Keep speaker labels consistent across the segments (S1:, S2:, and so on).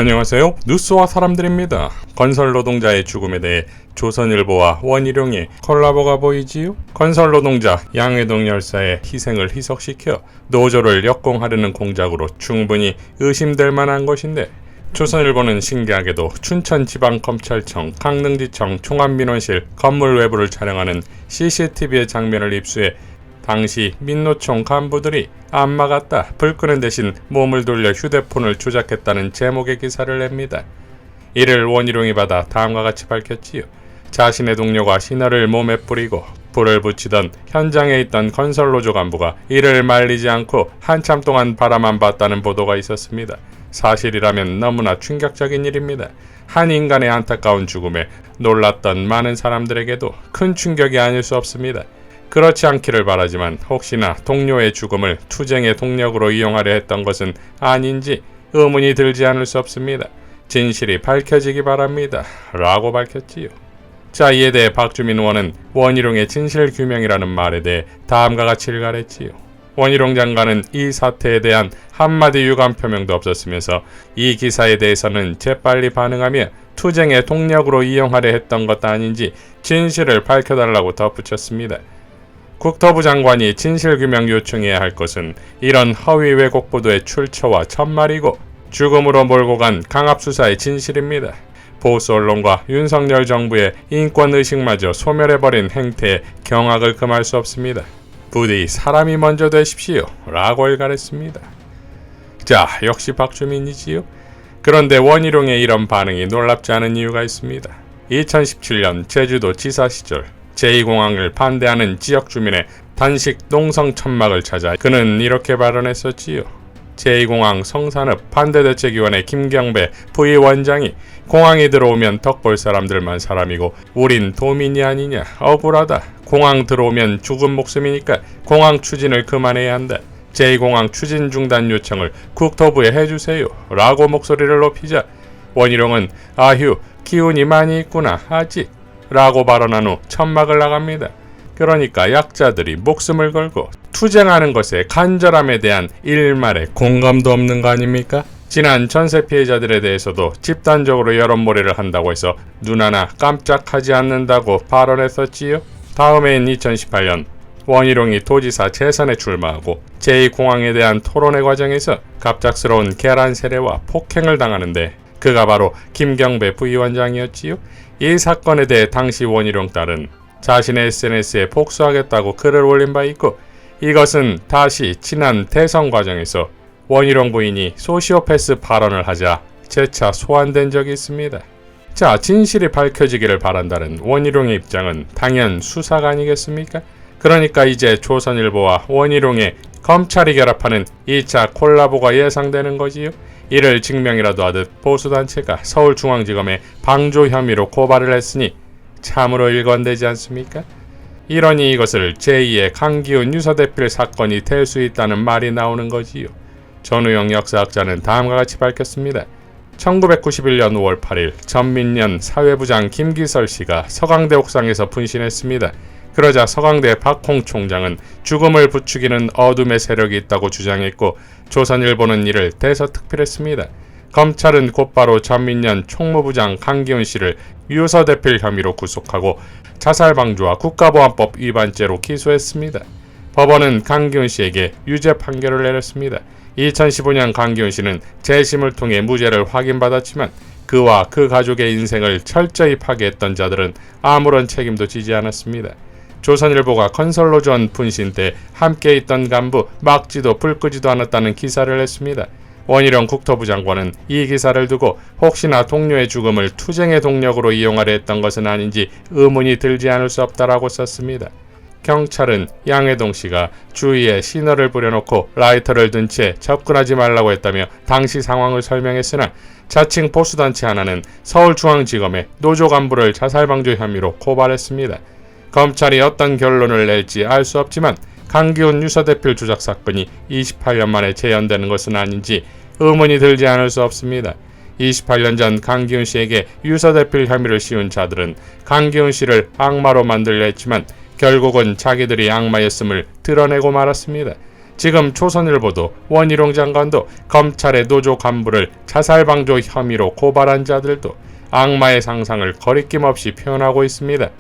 S1: 안녕하세요. 뉴스와 사람들입니다. 건설 노동자의 죽음에 대해 조선일보와 원희룡의 콜라보가 보이지요? 건설 노동자 양회동 열사의 희생을 희석시켜 노조를 역공하려는 공작으로 충분히 의심될 만한 것인데, 조선일보는 신기하게도 춘천지방검찰청 강릉지청 총안민원실 건물 외부를 촬영하는 CCTV의 장면을 입수해 당시 민노총 간부들이 안 막았다, 불 끄는 대신 몸을 돌려 휴대폰을 조작했다는 제목의 기사를 냅니다. 이를 원희룡이 받아 다음과 같이 밝혔지요. 자신의 동료가 신화를 몸에 뿌리고 불을 붙이던 현장에 있던 건설노조 간부가 이를 말리지 않고 한참 동안 바라만 봤다는 보도가 있었습니다. 사실이라면 너무나 충격적인 일입니다. 한 인간의 안타까운 죽음에 놀랐던 많은 사람들에게도 큰 충격이 아닐 수 없습니다. 그렇지 않기를 바라지만 혹시나 동료의 죽음을 투쟁의 동력으로 이용하려 했던 것은 아닌지 의문이 들지 않을 수 없습니다. 진실이 밝혀지기 바랍니다. 라고 밝혔지요. 자, 이에 대해 박주민 의원은 원희룡의 진실규명이라는 말에 대해 다음과 같이 일갈했지요. 원희룡 장관은 이 사태에 대한 한마디 유감 표명도 없었으면서 이 기사에 대해서는 재빨리 반응하며 투쟁의 동력으로 이용하려 했던 것 아닌지 진실을 밝혀달라고 덧붙였습니다. 국토부 장관이 진실규명 요청해야 할 것은 이런 허위 왜곡 보도의 출처와 전말이고 죽음으로 몰고 간 강압수사의 진실입니다. 보수 언론과 윤석열 정부의 인권의식마저 소멸해버린 행태에 경악을 금할 수 없습니다. 부디 사람이 먼저 되십시오. 라고 일갈했습니다. 자, 역시 박주민이지요. 그런데 원희룡의 이런 반응이 놀랍지 않은 이유가 있습니다. 2017년 제주도 지사 시절 제2공항을 반대하는 지역 주민의 단식 농성 천막을 찾아 그는 이렇게 발언했었지요. 제2공항 성산읍 반대대책위원회 김경배 부위원장이 공항에 들어오면 덕볼 사람들만 사람이고 우린 도민이 아니냐, 억울하다. 공항 들어오면 죽은 목숨이니까 공항 추진을 그만해야 한다. 제2공항 추진 중단 요청을 국토부에 해주세요. 라고 목소리를 높이자 원희룡은 아휴, 기운이 많이 있구나, 아직. 라고 발언한 후 천막을 나갑니다. 그러니까 약자들이 목숨을 걸고 투쟁하는 것의 간절함에 대한 일말의 공감도 없는 거 아닙니까? 지난 전세 피해자들에 대해서도 집단적으로 여론몰이를 한다고 해서 눈 하나 깜짝하지 않는다고 발언했었지요. 다음해인 2018년 원희룡이 도지사 재선에 출마하고 제2공항에 대한 토론회 과정에서 갑작스러운 계란 세례와 폭행을 당하는데 그가 바로 김경배 부위원장이었지요. 이 사건에 대해 당시 원희룡 딸은 자신의 SNS에 복수하겠다고 글을 올린 바 있고, 이것은 다시 지난 대선 과정에서 원희룡 부인이 소시오패스 발언을 하자 재차 소환된 적이 있습니다. 자, 진실이 밝혀지기를 바란다는 원희룡의 입장은 당연 수사가 아니겠습니까? 그러니까 이제 조선일보와 원희룡의 검찰이 결합하는 2차 콜라보가 예상되는 거지요. 이를 증명이라도 하듯 보수단체가 서울중앙지검에 방조 혐의로 고발을 했으니 참으로 일관되지 않습니까? 이러니 이것을 제2의 강기훈 유서대필 사건이 될 수 있다는 말이 나오는 거지요. 전우영 역사학자는 다음과 같이 밝혔습니다. 1991년 5월 8일 전민련 사회부장 김기설 씨가 서강대 옥상에서 분신했습니다. 그러자 서강대 박홍 총장은 죽음을 부추기는 어둠의 세력이 있다고 주장했고, 조선일보는 이를 대서특필했습니다. 검찰은 곧바로 전민련 총무부장 강기훈 씨를 유서대필 혐의로 구속하고 자살방조와 국가보안법 위반죄로 기소했습니다. 법원은 강기훈 씨에게 유죄 판결을 내렸습니다. 2015년 강기훈 씨는 재심을 통해 무죄를 확인받았지만 그와 그 가족의 인생을 철저히 파괴했던 자들은 아무런 책임도 지지 않았습니다. 조선일보가 건설노조원 분신 때 함께 있던 간부 막지도 불 끄지도 않았다는 기사를 냈습니다. 원희룡 국토부 장관은 이 기사를 두고 혹시나 동료의 죽음을 투쟁의 동력으로 이용하려 했던 것은 아닌지 의문이 들지 않을 수 없다라고 썼습니다. 경찰은 양회동 씨가 주위에 신호를 부려놓고 라이터를 든 채 접근하지 말라고 했다며 당시 상황을 설명했으나 자칭 보수단체 하나는 서울중앙지검에 노조 간부를 자살방조 혐의로 고발했습니다. 검찰이 어떤 결론을 낼지 알 수 없지만 강기훈 유서대필 조작 사건이 28년 만에 재현되는 것은 아닌지 의문이 들지 않을 수 없습니다. 28년 전 강기훈 씨에게 유서대필 혐의를 씌운 자들은 강기훈 씨를 악마로 만들려 했지만 결국은 자기들이 악마였음을 드러내고 말았습니다. 지금 조선일보도 원희룡 장관도 검찰의 노조 간부를 자살방조 혐의로 고발한 자들도 악마의 상상을 거리낌 없이 표현하고 있습니다.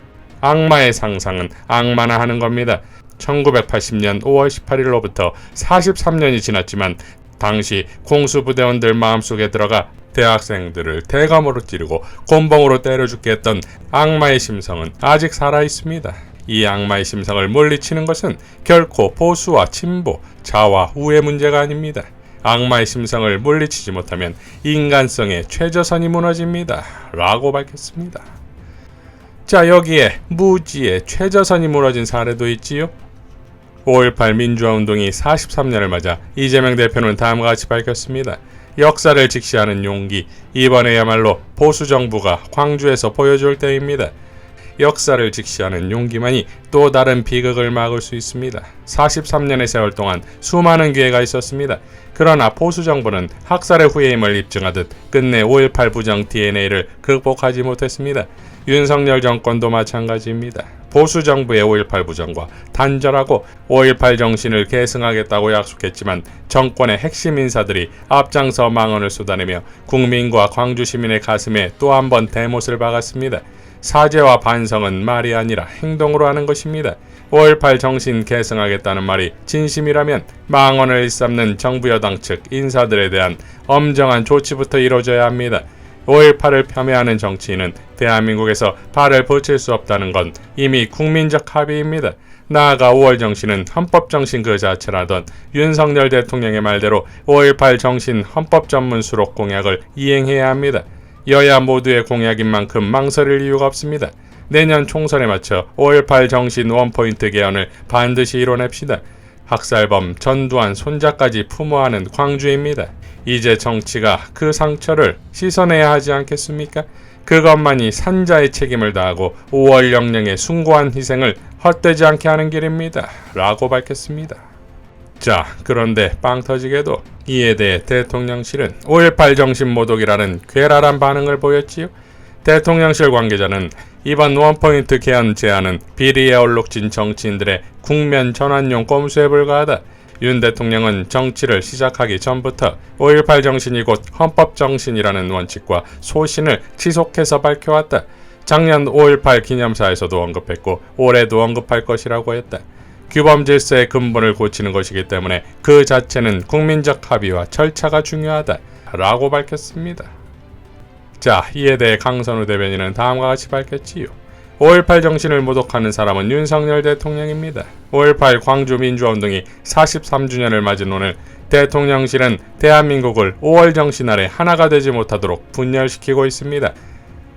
S1: 악마의 상상은 악마나 하는 겁니다. 1980년 5월 18일로부터 43년이 지났지만 당시 공수부대원들 마음속에 들어가 대학생들을 대검으로 찌르고 곤봉으로 때려 죽게 했던 악마의 심성은 아직 살아있습니다. 이 악마의 심성을 물리치는 것은 결코 보수와 진보, 좌와 우의 문제가 아닙니다. 악마의 심성을 물리치지 못하면 인간성의 최저선이 무너집니다. 라고 밝혔습니다. 자, 여기에 무지의 최저선이 무너진 사례도 있지요. 5.18 민주화운동이 43년을 맞아 이재명 대표는 다음과 같이 밝혔습니다. 역사를 직시하는 용기, 이번에야말로 보수정부가 광주에서 보여줄 때입니다. 역사를 직시하는 용기만이 또 다른 비극을 막을 수 있습니다. 43년의 세월 동안 수많은 기회가 있었습니다. 그러나 보수정부는 학살의 후예임을 입증하듯 끝내 5.18 부정 DNA를 극복하지 못했습니다. 윤석열 정권도 마찬가지입니다. 보수정부의 5.18 부정과 단절하고 5.18 정신을 계승하겠다고 약속했지만 정권의 핵심 인사들이 앞장서 망언을 쏟아내며 국민과 광주 시민의 가슴에 또 한 번 대못을 박았습니다. 사죄와 반성은 말이 아니라 행동으로 하는 것입니다. 5.18 정신 계승하겠다는 말이 진심이라면 망언을 일삼는 정부 여당 측 인사들에 대한 엄정한 조치부터 이루어져야 합니다. 5.18을 폄훼하는 정치인은 대한민국에서 발을 붙일 수 없다는 건 이미 국민적 합의입니다. 나아가 5월 정신은 헌법 정신 그 자체라던 윤석열 대통령의 말대로 5.18 정신 헌법 전문 수록 공약을 이행해야 합니다. 여야 모두의 공약인 만큼 망설일 이유가 없습니다. 내년 총선에 맞춰 5.18 정신 원포인트 개헌을 반드시 이뤄냅시다. 학살범 전두환 손자까지 품어하는 광주입니다. 이제 정치가 그 상처를 씻어내야 하지 않겠습니까? 그것만이 산자의 책임을 다하고 5월 영령의 숭고한 희생을 헛되지 않게 하는 길입니다. 라고 밝혔습니다. 자, 그런데 빵 터지게도 이에 대해 대통령실은 5.18 정신 모독이라는 괴랄한 반응을 보였지요. 대통령실 관계자는 이번 원포인트 개헌 제안은 비리에 얼룩진 정치인들의 국면 전환용 꼼수에 불과하다. 윤 대통령은 정치를 시작하기 전부터 5.18 정신이 곧 헌법 정신이라는 원칙과 소신을 지속해서 밝혀왔다. 작년 5.18 기념사에서도 언급했고 올해도 언급할 것이라고 했다. 규범 질서의 근본을 고치는 것이기 때문에 그 자체는 국민적 합의와 절차가 중요하다. 라고 밝혔습니다. 자, 이에 대해 강선우 대변인은 다음과 같이 밝혔지요. 5.18 정신을 모독하는 사람은 윤석열 대통령입니다. 5.18 광주 민주화운동이 43주년을 맞은 오늘 대통령실은 대한민국을 5월 정신 아래 하나가 되지 못하도록 분열시키고 있습니다.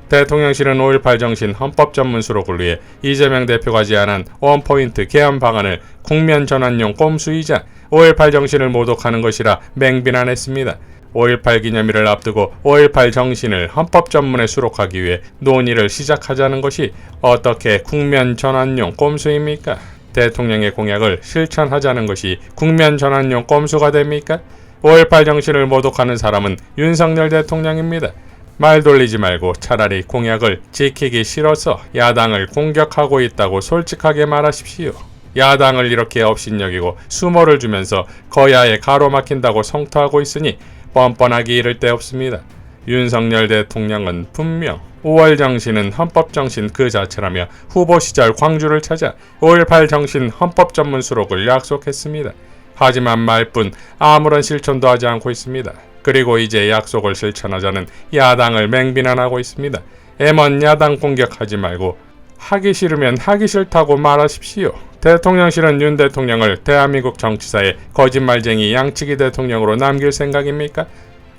S1: 대통령실은 5.18 정신 헌법 전문 수록을 위해 이재명 대표가 제안한 원포인트 개헌 방안을 국면 전환용 꼼수이자 5.18 정신을 모독하는 것이라 맹비난했습니다. 5.18 기념일을 앞두고 5.18 정신을 헌법 전문에 수록하기 위해 논의를 시작하자는 것이 어떻게 국면 전환용 꼼수입니까? 대통령의 공약을 실천하자는 것이 국면 전환용 꼼수가 됩니까? 5.18 정신을 모독하는 사람은 윤석열 대통령입니다. 말 돌리지 말고 차라리 공약을 지키기 싫어서 야당을 공격하고 있다고 솔직하게 말하십시오. 야당을 이렇게 업신여기고 수모를 주면서 거야에 가로막힌다고 성토하고 있으니 뻔뻔하기 이를 데 없습니다. 윤석열 대통령은 분명 5월 정신은 헌법 정신 그 자체라며 후보 시절 광주를 찾아 5.18 정신 헌법 전문 수록을 약속했습니다. 하지만 말뿐 아무런 실천도 하지 않고 있습니다. 그리고 이제 약속을 실천하자는 야당을 맹비난하고 있습니다. 애먼 야당 공격하지 말고 하기 싫으면 하기 싫다고 말하십시오. 대통령실은 윤 대통령을 대한민국 정치사의 거짓말쟁이 양치기 대통령으로 남길 생각입니까?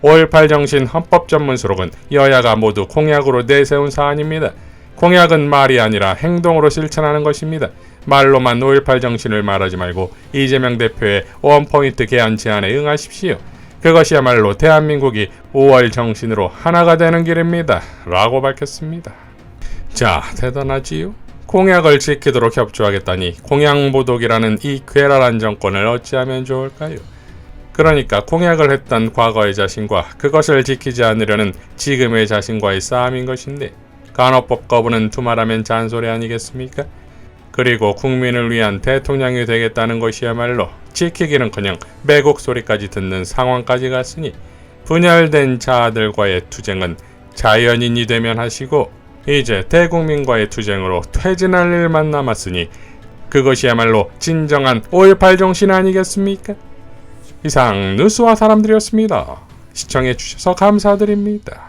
S1: 5.18 정신 헌법 전문 수록은 여야가 모두 공약으로 내세운 사안입니다. 공약은 말이 아니라 행동으로 실천하는 것입니다. 말로만 5.18 정신을 말하지 말고 이재명 대표의 원포인트 개헌 제안에 응하십시오. 그것이야말로 대한민국이 5월 정신으로 하나가 되는 길입니다. 라고 밝혔습니다. 자, 대단하지요? 공약을 지키도록 협조하겠다니 공약모독이라는 이 괴랄한 정권을 어찌하면 좋을까요? 그러니까 공약을 했던 과거의 자신과 그것을 지키지 않으려는 지금의 자신과의 싸움인 것인데 간호법 거부는 두말하면 잔소리 아니겠습니까? 그리고 국민을 위한 대통령이 되겠다는 것이야말로 지키기는커녕 매국 소리까지 듣는 상황까지 갔으니 분열된 자아들과의 투쟁은 자연인이 되면 하시고 이제 대국민과의 투쟁으로 퇴진할 일만 남았으니 그것이야말로 진정한 5.18 정신 아니겠습니까? 이상 뉴스와 사람들이었습니다. 시청해주셔서 감사드립니다.